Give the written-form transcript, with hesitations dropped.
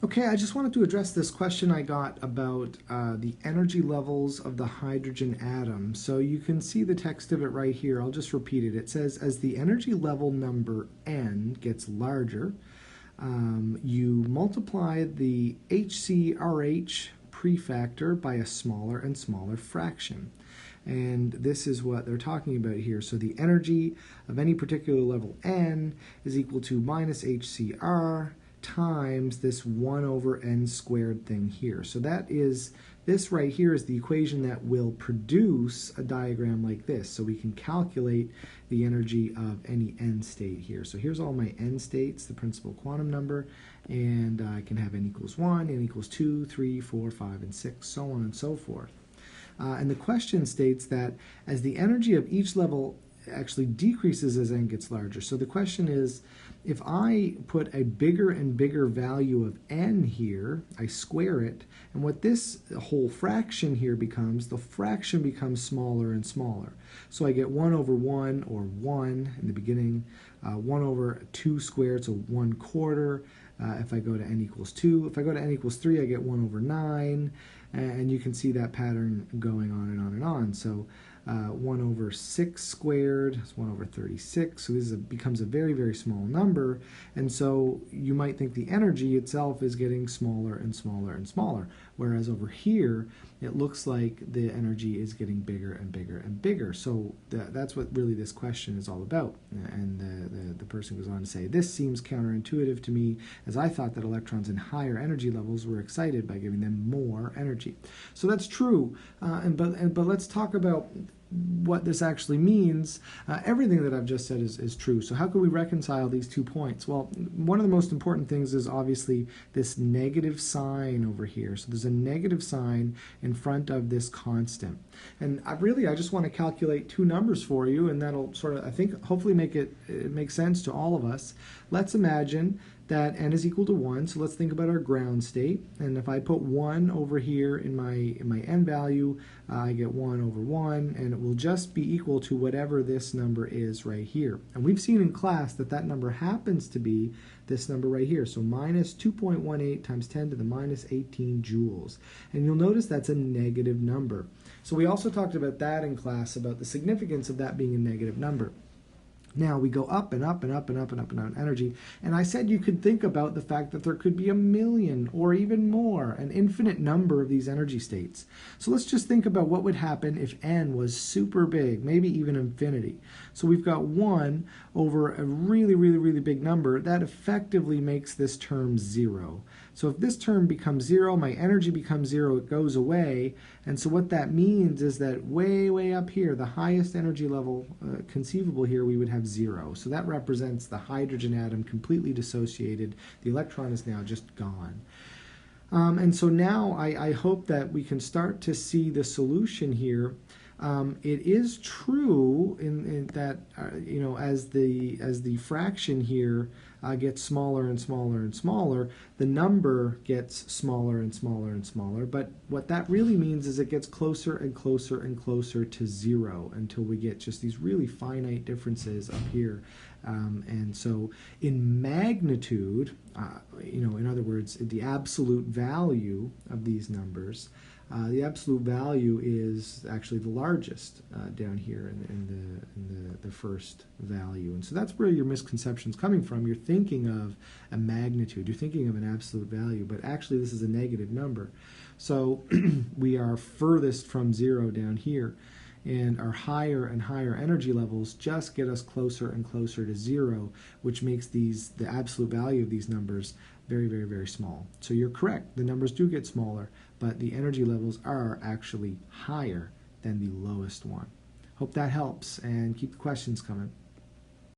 Okay, I just wanted to address this question I got about the energy levels of the hydrogen atom. So you can see the text of it right here. I'll just repeat it. It says, as the energy level number n gets larger, you multiply the HCRH prefactor by a smaller and smaller fraction. And this is what they're talking about here. So the energy of any particular level n is equal to minus HCR times this 1 over n squared thing here. So this right here is the equation that will produce a diagram like this. So we can calculate the energy of any n state here. So here's all my n states, the principal quantum number, and I can have n equals 1, n equals 2, 3, 4, 5, and 6, so on and so forth. And the question states that as the energy of each level actually decreases as n gets larger. So the question is, if I put a bigger and bigger value of n here, I square it, and what this whole fraction here becomes, the fraction becomes smaller and smaller. So I get 1 over 1, or 1 in the beginning, 1 over 2 squared, so 1/4. If I go to n equals 2. If I go to n equals 3, I get 1 over 9, and you can see that pattern going on and on and on. So 1 over 6 squared is 1 over 36, so this becomes a very, very small number, and so you might think the energy itself is getting smaller and smaller and smaller, whereas over here it looks like the energy is getting bigger and bigger and bigger. So that's what really this question is all about. And the person goes on to say, this seems counterintuitive to me, as I thought that electrons in higher energy levels were excited by giving them more energy. So that's true, but let's talk about what this actually means. Everything that I've just said is true. So how can we reconcile these 2 points? Well, one of the most important things is obviously this negative sign over here. So there's a negative sign in front of this constant. And I just want to calculate 2 numbers for you, and that'll sort of, I think, hopefully make it make sense to all of us. Let's imagine that n is equal to 1, so let's think about our ground state. And if I put 1 over here in my n value, I get 1 over 1, and it will just be equal to whatever this number is right here. And we've seen in class that that number happens to be this number right here, so minus 2.18 times 10 to the minus 18 joules. And you'll notice that's a negative number. So we also talked about that in class, about the significance of that being a negative number. Now we go up and up and up and up and up and up in energy, and I said you could think about the fact that there could be 1,000,000 or even more, an infinite number of these energy states. So let's just think about what would happen if n was super big, maybe even infinity. So we've got 1 over a really, really, really big number. That effectively makes this term 0. So if this term becomes 0, my energy becomes 0, it goes away. And so what that means is that way, way up here, the highest energy level conceivable here, we would have 0. So that represents the hydrogen atom completely dissociated. The electron is now just gone. And so now I hope that we can start to see the solution here. It is true in that as the fraction here gets smaller and smaller and smaller, the number gets smaller and smaller and smaller. But what that really means is it gets closer and closer and closer to 0 until we get just these really finite differences up here. And so in magnitude, in other words, the absolute value of these numbers, the absolute value is actually the largest down here in the first value. And so that's where your misconception's coming from. You're thinking of a magnitude, you're thinking of an absolute value, but actually this is a negative number. So we are furthest from 0 down here, and our higher and higher energy levels just get us closer and closer to 0, which makes the absolute value of these numbers very, very, very small. So you're correct, the numbers do get smaller, but the energy levels are actually higher than the lowest one. Hope that helps, and keep the questions coming.